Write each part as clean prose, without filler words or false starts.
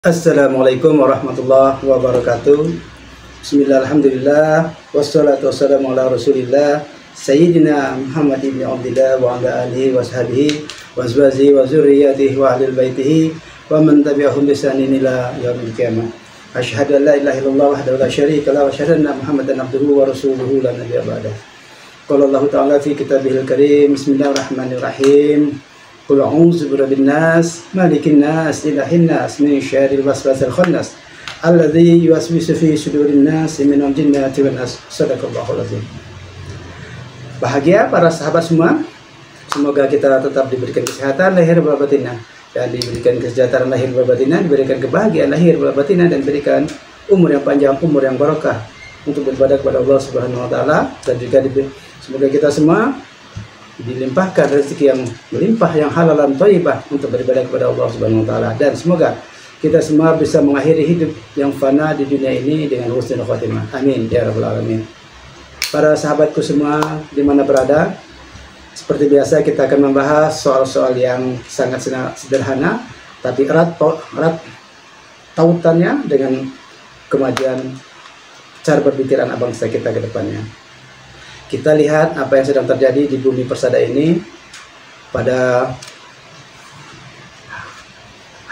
Assalamualaikum warahmatullahi wabarakatuh. Bismillah, alhamdulillah, wassalatu wassalamu ala rasulillah Sayyidina Muhammad ibn Abdillah wa ala alihi wa sahbihi wa azwajihi wa zurriyatihi wa ahlil baitihi wa man tabi'ahum bi ihsanin ila yaumil qiyamah. Asyhadu an la ilaha illallah wahdahu la syarika lahu wa asyhadu anna Muhammadan abduhu wa rasuluhu la nabiyya ba'dah. Qala Allah ta'ala fi kitabihil karim, bismillahirrahmanirrahim. Qul a'udzu birabbin nas, malikin nas, ilahin nas, min syarril waswasil khannas, alladzi yuwaswisu fi sudurin nas minal jinnati wan nas. Shadaqallahul azim. Bahagia para sahabat semua, semoga kita tetap diberikan kesehatan lahir wa batinah, dan diberikan kesejahteraan lahir wa batinah, diberikan kebahagiaan lahir wa batinah, dan diberikan umur yang panjang, umur yang barokah untuk beribadah kepada Allah Subhanahu wa taala, dan juga semoga kita semua dilimpahkan rezeki yang melimpah, yang halal dan thayyibah untuk beribadah kepada Allah Subhanahu wa taala, dan semoga kita semua bisa mengakhiri hidup yang fana di dunia ini dengan husnul khatimah. Amin ya rabbal alamin. Para sahabatku semua di mana berada, seperti biasa kita akan membahas soal-soal yang sangat sederhana tapi erat tautannya dengan kemajuan cara berpikir anak bangsa kita ke depannya. Kita lihat apa yang sedang terjadi di bumi persada ini pada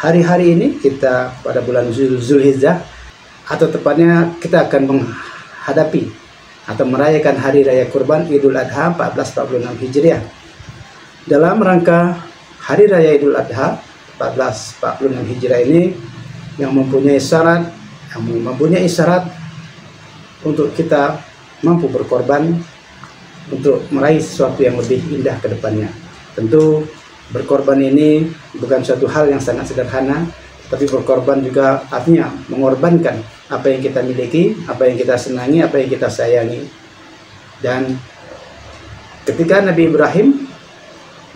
hari-hari ini. Kita pada bulan Zulhijjah, atau tepatnya kita akan menghadapi atau merayakan hari raya kurban Idul Adha 1446 Hijriah. Dalam rangka hari raya Idul Adha 1446 Hijriah ini yang mempunyai syarat untuk kita mampu berkorban untuk meraih sesuatu yang lebih indah ke depannya. Tentu berkorban ini bukan suatu hal yang sangat sederhana, tapi berkorban juga artinya mengorbankan apa yang kita miliki, apa yang kita senangi, apa yang kita sayangi. Dan ketika Nabi Ibrahim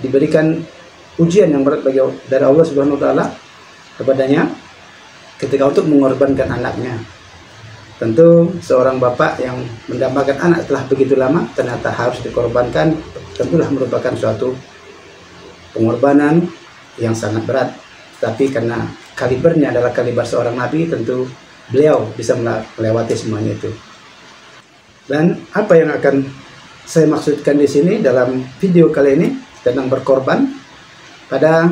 diberikan ujian yang berat dari Allah Subhanahu wa taala kepadanya ketika untuk mengorbankan anaknya. Tentu seorang bapak yang mendambakan anak telah begitu lama ternyata harus dikorbankan, tentulah merupakan suatu pengorbanan yang sangat berat. Tapi karena kalibernya adalah kaliber seorang nabi, tentu beliau bisa melewati semuanya itu. Dan apa yang akan saya maksudkan di sini dalam video kali ini tentang berkorban. Pada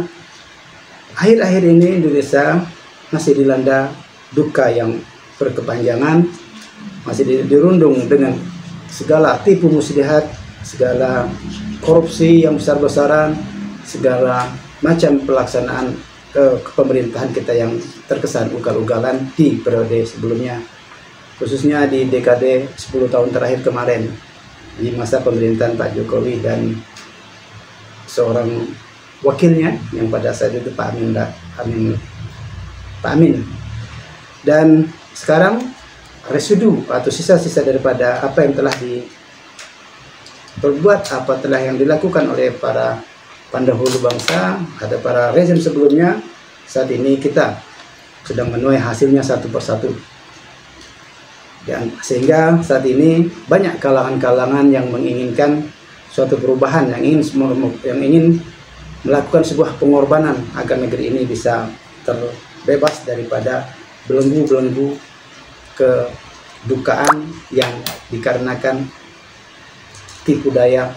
akhir-akhir ini Indonesia masih dilanda duka yang berkepanjangan, masih dirundung dengan segala tipu muslihat, segala korupsi yang besar-besaran, segala macam pelaksanaan kepemerintahan kita yang terkesan ugal-ugalan di periode sebelumnya, khususnya di dekade 10 tahun terakhir kemarin di masa pemerintahan Pak Jokowi dan seorang wakilnya yang pada saat itu Pak Amin. Dan sekarang residu atau sisa-sisa daripada apa yang telah diperbuat, apa telah yang dilakukan oleh para pendahulu bangsa atau para rezim sebelumnya, saat ini kita sedang menuai hasilnya satu persatu. Dan sehingga saat ini banyak kalangan-kalangan yang menginginkan suatu perubahan, yang ingin melakukan sebuah pengorbanan agar negeri ini bisa terbebas daripada belenggu-belenggu kedukaan yang dikarenakan tipu daya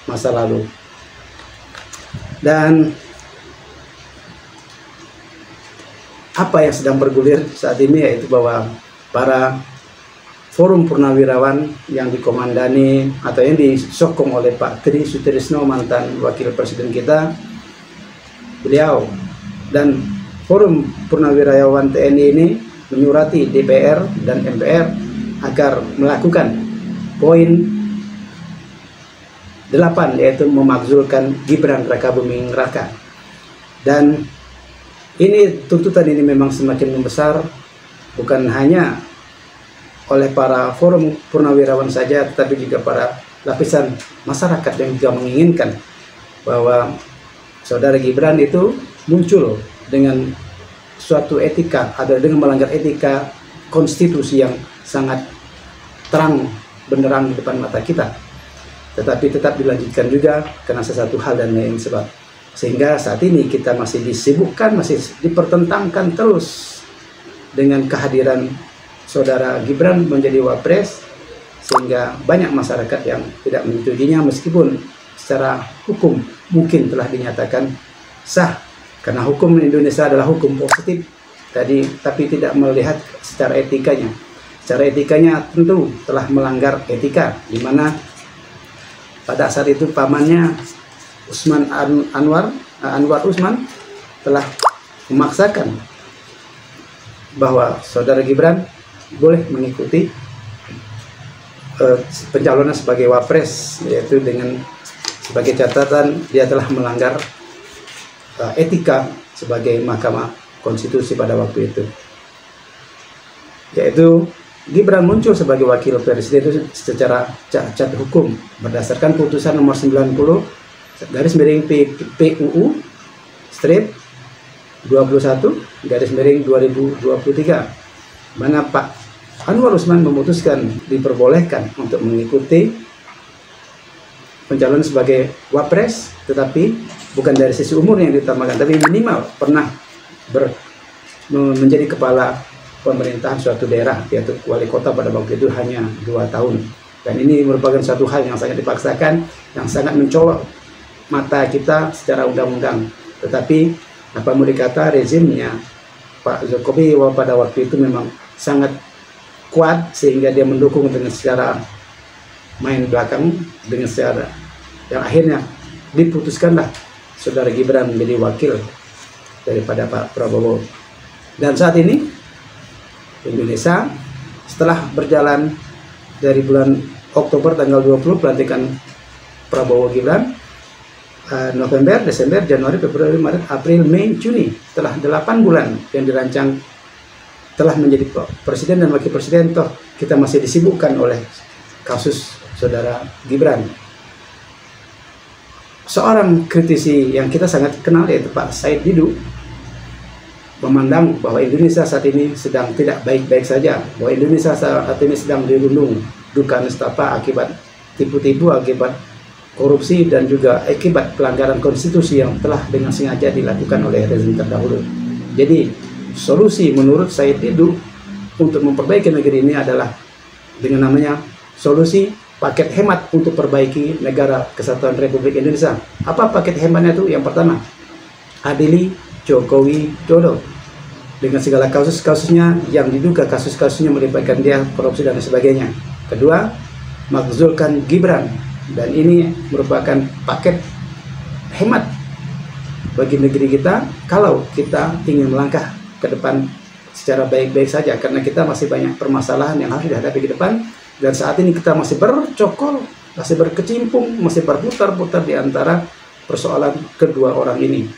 masa lalu. Dan apa yang sedang bergulir saat ini yaitu bahwa para forum purnawirawan yang dikomandani atau yang disokong oleh Pak Tri Sutrisno, mantan wakil presiden kita, beliau dan forum purnawirawan TNI ini menyurati DPR dan MPR agar melakukan poin 8, yaitu memakzulkan Gibran Rakabuming Raka. Dan ini tuntutan ini memang semakin membesar, bukan hanya oleh para forum purnawirawan saja, tetapi juga para lapisan masyarakat yang juga menginginkan bahwa saudara Gibran itu muncul dengan suatu etika, ada dengan melanggar etika konstitusi yang sangat terang benderang di depan mata kita, tetapi tetap dilanjutkan juga karena sesuatu hal dan lain sebab. Sehingga saat ini kita masih disibukkan, masih dipertentangkan terus dengan kehadiran saudara Gibran menjadi wapres, sehingga banyak masyarakat yang tidak menyetujuinya meskipun secara hukum mungkin telah dinyatakan sah, karena hukum Indonesia adalah hukum positif tadi, tapi tidak melihat secara etikanya. Secara etikanya tentu telah melanggar etika, di mana pada saat itu pamannya Anwar Usman telah memaksakan bahwa saudara Gibran boleh mengikuti pencalonan sebagai wapres, yaitu dengan sebagai catatan dia telah melanggar etika sebagai Mahkamah Konstitusi pada waktu itu, yaitu Gibran muncul sebagai wakil presiden itu secara cacat hukum berdasarkan putusan nomor 90 garis miring PUU strip 21 garis miring 2023, mana Pak Anwar Usman memutuskan diperbolehkan untuk mengikuti pencalonan sebagai wapres, tetapi bukan dari sisi umur yang diutamakan, tapi minimal pernah menjadi kepala pemerintahan suatu daerah, yaitu wali kota pada waktu itu hanya 2 tahun. Dan ini merupakan suatu hal yang sangat dipaksakan, yang sangat mencolok mata kita secara undang-undang. Tetapi apa mau dikata, rezimnya Pak Jokowi pada waktu itu memang sangat kuat, sehingga dia mendukung dengan secara main belakang, dengan secara yang akhirnya diputuskanlah saudara Gibran menjadi wakil daripada Pak Prabowo. Dan saat ini Indonesia setelah berjalan dari bulan Oktober tanggal 20 pelantikan Prabowo Gibran, November, Desember, Januari, Februari, Maret, April, Mei, Juni, setelah 8 bulan yang dirancang telah menjadi presiden dan wakil presiden, toh kita masih disibukkan oleh kasus saudara Gibran. Seorang kritisi yang kita sangat kenal, yaitu Pak Said Didu, memandang bahwa Indonesia saat ini sedang tidak baik-baik saja, bahwa Indonesia saat ini sedang dirundung duka nestapa akibat tipu-tipu, akibat korupsi, dan juga akibat pelanggaran konstitusi yang telah dengan sengaja dilakukan oleh rezim terdahulu. Jadi solusi menurut Said Didu untuk memperbaiki negeri ini adalah dengan namanya solusi paket hemat untuk perbaiki negara kesatuan Republik Indonesia. Apa paket hematnya itu? Yang pertama, adili Jokowi Dodo dengan segala kasus-kasusnya yang diduga kasus-kasusnya melibatkan dia korupsi dan sebagainya. Kedua, makzulkan Gibran, dan ini merupakan paket hemat bagi negeri kita kalau kita ingin melangkah ke depan secara baik-baik saja, karena kita masih banyak permasalahan yang harus dihadapi ke depan, dan saat ini kita masih bercokol, masih berkecimpung, masih berputar-putar di antara persoalan kedua orang ini.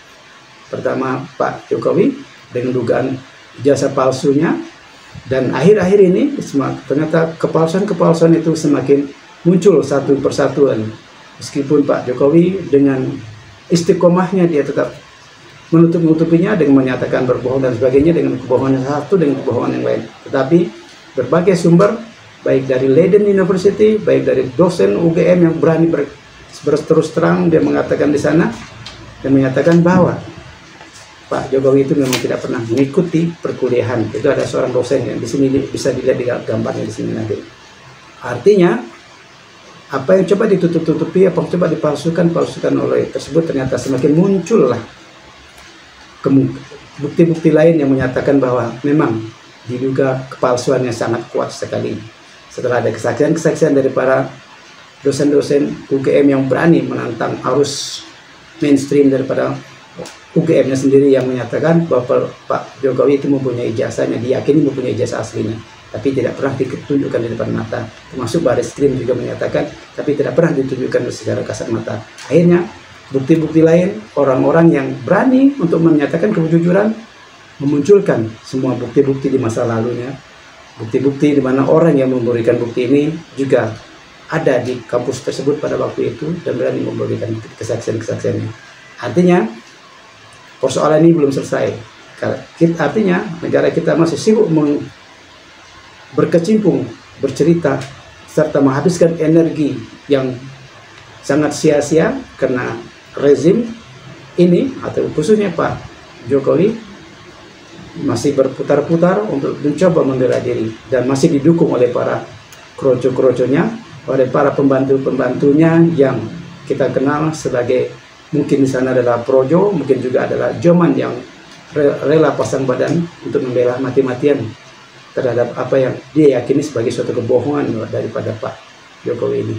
Pertama Pak Jokowi dengan dugaan jasa palsunya, dan akhir-akhir ini ternyata kepalsuan-kepalsuan itu semakin muncul satu persatuan. Meskipun Pak Jokowi dengan istiqomahnya dia tetap menutup-nutupinya dengan menyatakan berbohong dan sebagainya, dengan kebohongan satu dengan kebohongan yang lain. Tetapi berbagai sumber, baik dari Leiden University, baik dari dosen UGM yang berani berterus terang, dia mengatakan di sana dan menyatakan bahwa Pak Jokowi itu memang tidak pernah mengikuti perkuliahan. Itu ada seorang dosen yang di sini bisa dilihat di gambarnya di sini nanti. Artinya apa yang coba ditutup-tutupi, apa yang coba dipalsukan oleh tersebut, ternyata semakin muncullah bukti-bukti lain yang menyatakan bahwa memang diduga kepalsuannya sangat kuat sekali. Setelah ada kesaksian-kesaksian dari para dosen-dosen UGM yang berani menantang arus mainstream daripada UGM-nya sendiri, yang menyatakan bahwa Pak Jokowi itu mempunyai ijazahnya, diyakini mempunyai ijazah aslinya, tapi tidak pernah ditunjukkan di depan mata. Termasuk Barreskrim juga menyatakan, tapi tidak pernah ditunjukkan secara kasat mata. Akhirnya bukti-bukti lain, orang-orang yang berani untuk menyatakan kejujuran, memunculkan semua bukti-bukti di masa lalunya, bukti-bukti di mana orang yang memberikan bukti ini juga ada di kampus tersebut pada waktu itu dan berani memberikan kesaksian-kesaksiannya. Artinya persoalan ini belum selesai. Artinya negara kita masih sibuk berkecimpung, bercerita, serta menghabiskan energi yang sangat sia-sia karena rezim ini, atau khususnya Pak Jokowi, masih berputar-putar untuk mencoba membela diri dan masih didukung oleh para kroco-kroconya, oleh para pembantu-pembantunya yang kita kenal sebagai, mungkin di sana adalah projo, mungkin juga adalah joman yang rela pasang badan untuk membela mati-matian terhadap apa yang dia yakini sebagai suatu kebohongan daripada Pak Jokowi ini.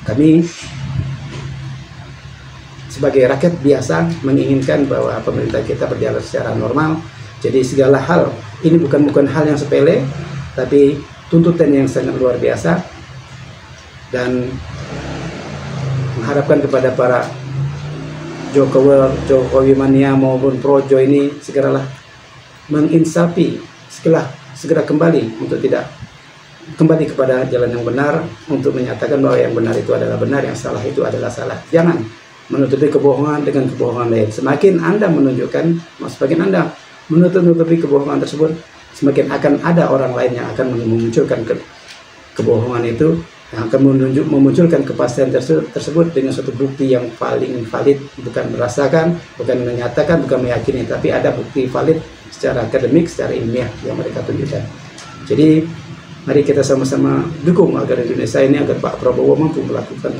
Kami sebagai rakyat biasa menginginkan bahwa pemerintah kita berjalan secara normal. Jadi segala hal ini bukan hal yang sepele, tapi tuntutan yang sangat luar biasa, dan mengharapkan kepada para Jokowi mania maupun projo ini segeralah menginsafi, segera kembali untuk tidak kembali kepada jalan yang benar, untuk menyatakan bahwa yang benar itu adalah benar, yang salah itu adalah salah. Jangan menutupi kebohongan dengan kebohongan lain. Semakin Anda menunjukkan, semakin Anda menutupi kebohongan tersebut, semakin akan ada orang lain yang akan memunculkan kebohongan itu, yang akan memunculkan kepastian tersebut dengan suatu bukti yang paling valid, bukan merasakan, bukan menyatakan, bukan meyakini, tapi ada bukti valid secara akademik, secara ilmiah yang mereka tunjukkan. Jadi mari kita sama-sama dukung agar Indonesia ini, agar Pak Prabowo mampu melakukan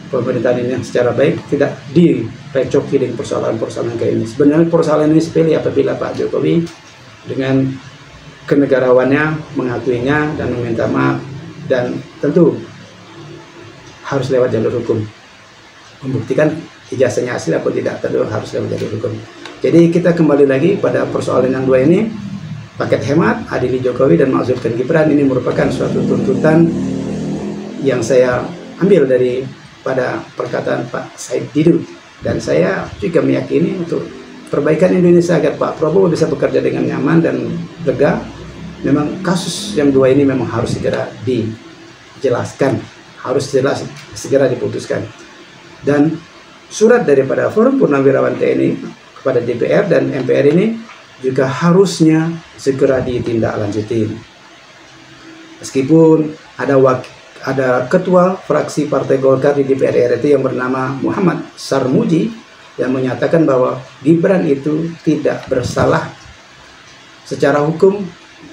pemerintahan ini secara baik, tidak direcoki dengan persoalan-persoalan kayak ini. Sebenarnya persoalan ini sepele apabila Pak Jokowi dengan kenegarawannya mengakuinya dan meminta maaf, dan tentu harus lewat jalur hukum. Membuktikan ijazahnya asli atau tidak, tentu harus lewat jalur hukum. Jadi kita kembali lagi pada persoalan yang dua ini. Paket hemat, adili Jokowi dan maksudkan Gibran, ini merupakan suatu tuntutan yang saya ambil dari pada perkataan Pak Said Didu, dan saya juga meyakini untuk perbaikan Indonesia agar Pak Prabowo bisa bekerja dengan nyaman dan lega. Memang kasus yang dua ini memang harus segera dijelaskan, harus segera diputuskan. Dan surat daripada Forum Purnawirawan TNI kepada DPR dan MPR ini juga harusnya segera ditindaklanjuti. Meskipun ada ketua fraksi Partai Golkar di DPR RI yang bernama Muhammad Sarmuji yang menyatakan bahwa Gibran itu tidak bersalah secara hukum,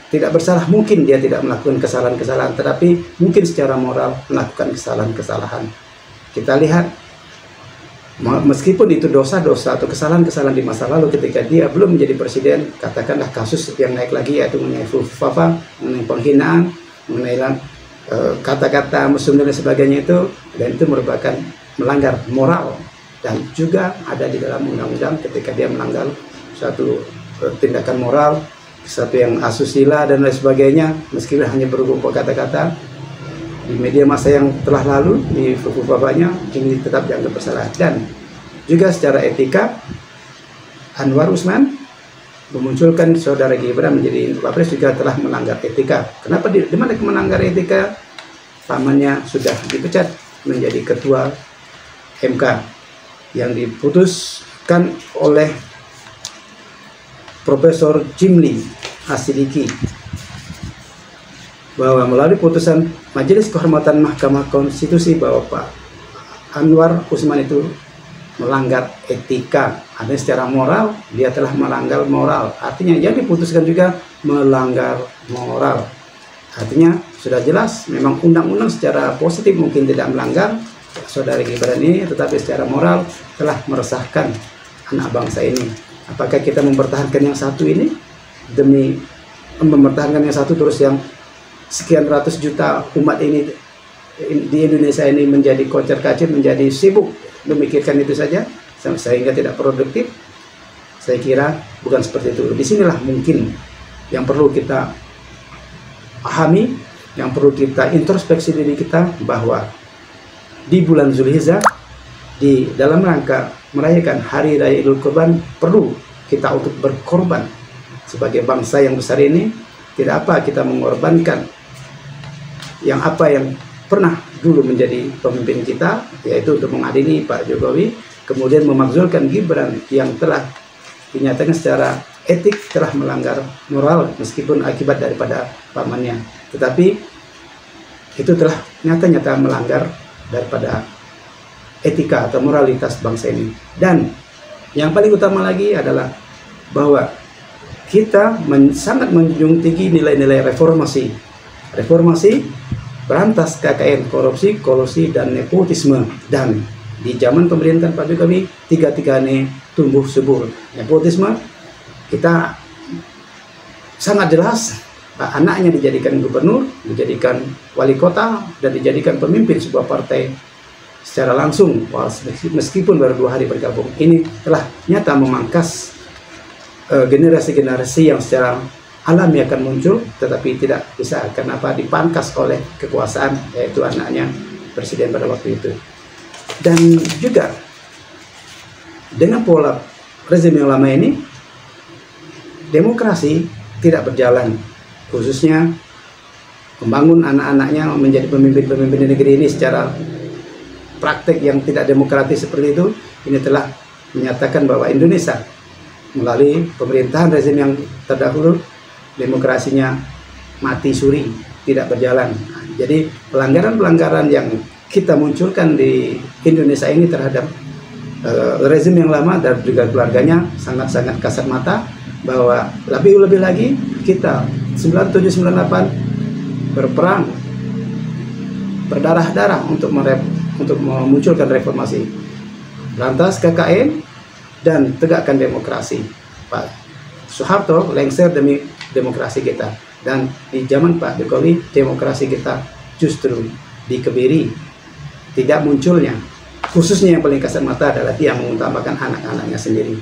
tidak bersalah, mungkin dia tidak melakukan kesalahan-kesalahan, tetapi mungkin secara moral melakukan kesalahan-kesalahan. Kita lihat, meskipun itu dosa-dosa atau kesalahan-kesalahan di masa lalu ketika dia belum menjadi presiden, katakanlah kasus yang naik lagi yaitu mengenai Fufafa, mengenai penghinaan, mengenai kata-kata Muslim dan sebagainya itu, dan itu merupakan melanggar moral, dan juga ada di dalam undang-undang ketika dia melanggar suatu tindakan moral, satu yang asusila dan lain sebagainya, meskipun hanya berupa kata-kata di media massa yang telah lalu di Fufufafanya, ini tetap dianggap bersalah. Dan juga secara etika, Anwar Usman memunculkan saudara Gibran menjadi Wapres juga telah melanggar etika. Kenapa? Di mana melanggar etika? Pamannya sudah dipecat menjadi ketua MK yang diputuskan oleh Profesor Jimli Asidiki, bahwa melalui putusan Majelis Kehormatan Mahkamah Konstitusi bahwa Pak Anwar Usman itu melanggar etika, artinya secara moral dia telah melanggar moral, artinya yang diputuskan juga melanggar moral. Artinya sudah jelas memang undang-undang secara positif mungkin tidak melanggar saudara Gibran ini, tetapi secara moral telah meresahkan anak bangsa ini. Apakah kita mempertahankan yang satu ini demi mempertahankan yang satu, terus yang sekian ratus juta umat ini di Indonesia ini menjadi kocar-kacir, menjadi sibuk memikirkan itu saja sehingga tidak produktif? Saya kira bukan seperti itu. Disinilah mungkin yang perlu kita pahami, yang perlu kita introspeksi diri kita, bahwa di bulan Zulhijjah, di dalam rangka merayakan Hari Raya Idul Kurban, perlu kita untuk berkorban sebagai bangsa yang besar ini. Tidak apa kita mengorbankan yang pernah dulu menjadi pemimpin kita, yaitu untuk mengadili Pak Jokowi, kemudian memakzulkan Gibran yang telah dinyatakan secara etik telah melanggar moral meskipun akibat daripada pamannya, tetapi itu telah nyata-nyata melanggar daripada etika atau moralitas bangsa ini. Dan yang paling utama lagi adalah bahwa kita sangat menjunjung tinggi nilai-nilai reformasi. Reformasi berantas KKN, korupsi, kolusi, dan nepotisme. Dan di zaman pemerintahan Pak Jokowi, tiga-tiga ini tumbuh subur. Nepotisme, kita sangat jelas, anaknya dijadikan gubernur, dijadikan wali kota, dan dijadikan pemimpin sebuah partai secara langsung, meskipun baru 2 hari bergabung. Ini telah nyata memangkas generasi-generasi yang secara alami akan muncul, tetapi tidak bisa kenapa dipangkas oleh kekuasaan, yaitu anaknya presiden pada waktu itu. Dan juga dengan pola rezim yang lama ini, demokrasi tidak berjalan, khususnya membangun anak-anaknya menjadi pemimpin-pemimpin di negeri ini secara praktek yang tidak demokratis seperti itu. Ini telah menyatakan bahwa Indonesia melalui pemerintahan rezim yang terdahulu, demokrasinya mati suri, tidak berjalan. Jadi pelanggaran-pelanggaran yang kita munculkan di Indonesia ini terhadap rezim yang lama dan juga keluarganya sangat-sangat kasat mata, bahwa lebih-lebih lagi kita 97-98 berperang berdarah-darah untuk memunculkan reformasi, berantas KKN, dan tegakkan demokrasi. Pak Soeharto lengser demi demokrasi kita, dan di zaman Pak Jokowi demokrasi kita justru dikebiri. Tidak munculnya, khususnya yang paling kasat mata adalah dia mengutamakan anak-anaknya sendiri.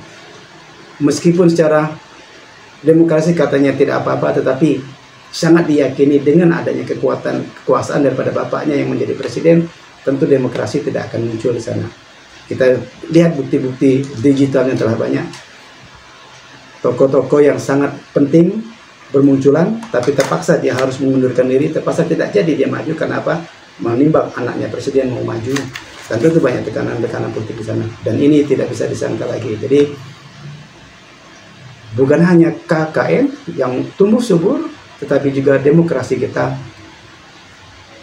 Meskipun secara demokrasi katanya tidak apa-apa, tetapi sangat diyakini dengan adanya kekuasaan daripada bapaknya yang menjadi presiden, tentu demokrasi tidak akan muncul di sana. Kita lihat bukti-bukti digital yang telah banyak, tokoh-tokoh yang sangat penting bermunculan, tapi terpaksa dia harus mengundurkan diri, terpaksa tidak jadi dia maju. Karena apa? Menimbang anaknya presiden mau maju. Tentu itu banyak tekanan-tekanan politik di sana, dan ini tidak bisa disangka lagi. Jadi bukan hanya KKN yang tumbuh subur, tetapi juga demokrasi kita,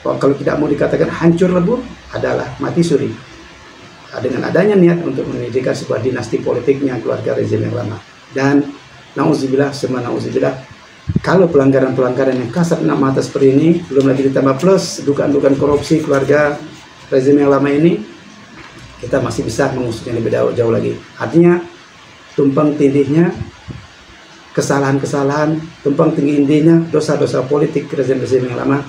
kalau tidak mau dikatakan hancur lebur, adalah mati suri dengan adanya niat untuk mendirikan sebuah dinasti politiknya keluarga rezim yang lama. Dan nauzubillah, semua nauzubillah, kalau pelanggaran-pelanggaran yang kasat mata seperti ini, belum lagi ditambah plus dugaan-dugaan korupsi keluarga rezim yang lama ini, kita masih bisa mengusutnya lebih jauh lagi. Artinya tumpang tindihnya kesalahan-kesalahan, tumpang tinggi intinya dosa-dosa politik rezim-rezim yang lama,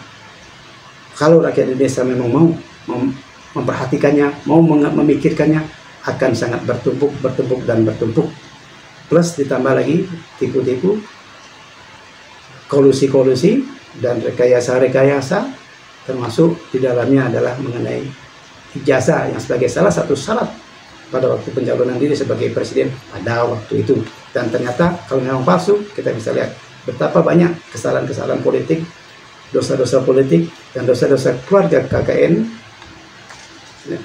kalau rakyat Indonesia memang mau memperhatikannya, mau memikirkannya, akan sangat bertumpuk dan bertumpuk. Plus ditambah lagi tipu-tipu, kolusi-kolusi, dan rekayasa-rekayasa, termasuk di dalamnya adalah mengenai ijazah yang sebagai salah satu syarat pada waktu pencalonan diri sebagai presiden pada waktu itu. Dan ternyata kalau memang palsu, kita bisa lihat betapa banyak kesalahan-kesalahan politik, dosa-dosa politik, dan dosa-dosa keluarga KKN,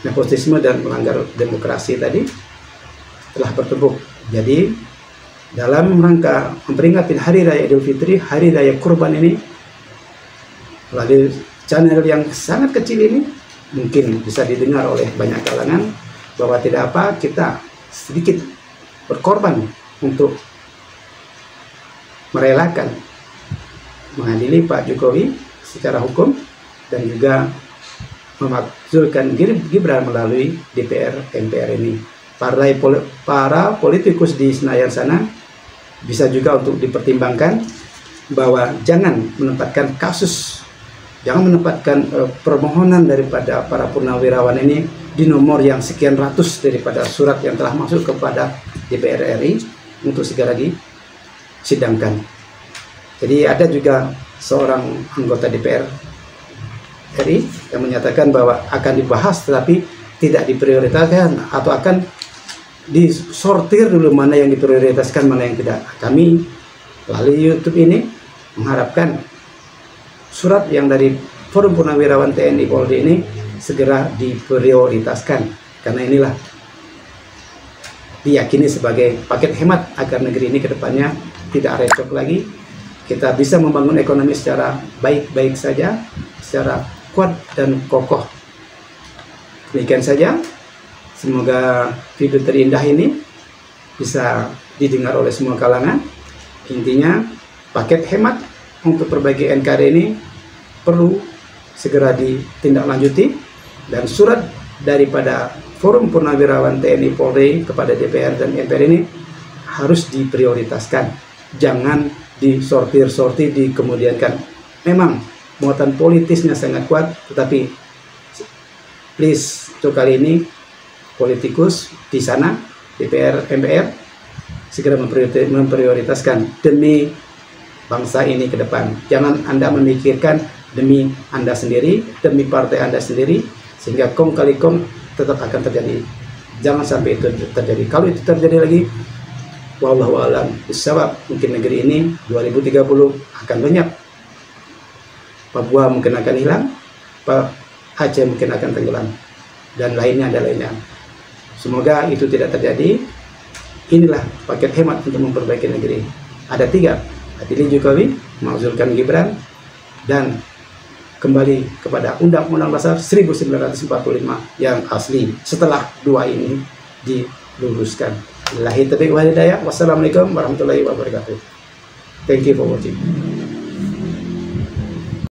nepotisme dan melanggar demokrasi tadi telah bertumpuk. Jadi dalam rangka memperingati Hari Raya Idul Fitri, Hari Raya Kurban ini, melalui channel yang sangat kecil ini, mungkin bisa didengar oleh banyak kalangan, bahwa tidak apa, kita sedikit berkorban untuk merelakan mengadili Pak Jokowi secara hukum, dan juga memakzulkan Gibran melalui DPR MPR ini. Para politikus di Senayan sana bisa juga untuk dipertimbangkan, bahwa jangan menempatkan permohonan daripada para purnawirawan ini di nomor yang sekian ratus daripada surat yang telah masuk kepada DPR RI untuk segera disidangkan. Jadi ada juga seorang anggota DPR RI yang menyatakan bahwa akan dibahas tetapi tidak diprioritaskan, atau akan disortir dulu mana yang diprioritaskan, mana yang tidak. Kami melalui YouTube ini mengharapkan surat yang dari Forum Purnawirawan TNI Polri ini segera diprioritaskan, karena inilah diyakini sebagai paket hemat agar negeri ini ke depannya tidak recok lagi. Kita bisa membangun ekonomi secara baik-baik saja, secara kuat dan kokoh. Demikian saja. Semoga video terindah ini bisa didengar oleh semua kalangan, Intinya paket hemat untuk perbaiki NKRI ini perlu segera ditindaklanjuti, dan surat daripada Forum Purnawirawan TNI Polri kepada DPR dan MPR ini harus diprioritaskan, jangan disortir-sortir, dikemudiankan. Memang muatan politisnya sangat kuat, tetapi please untuk kali ini politikus di sana DPR MPR segera memprioritaskan demi bangsa ini ke depan. Jangan Anda memikirkan demi Anda sendiri, demi partai Anda sendiri, sehingga kong kali kong tetap akan terjadi. Jangan sampai itu terjadi. Kalau itu terjadi lagi, wallahu a'lam bishawab, mungkin negeri ini 2030 akan lenyap. Papua mungkin akan hilang, Aceh mungkin akan tenggelam, dan lainnya ada lainnya. Semoga itu tidak terjadi. Inilah paket hemat untuk memperbaiki negeri. Ada 3, adili Jokowi, menghasilkan Gibran, dan kembali kepada Undang-Undang Dasar 1945 yang asli setelah 2 ini diluruskan. Wassalamualaikum warahmatullahi wabarakatuh. Thank you for watching.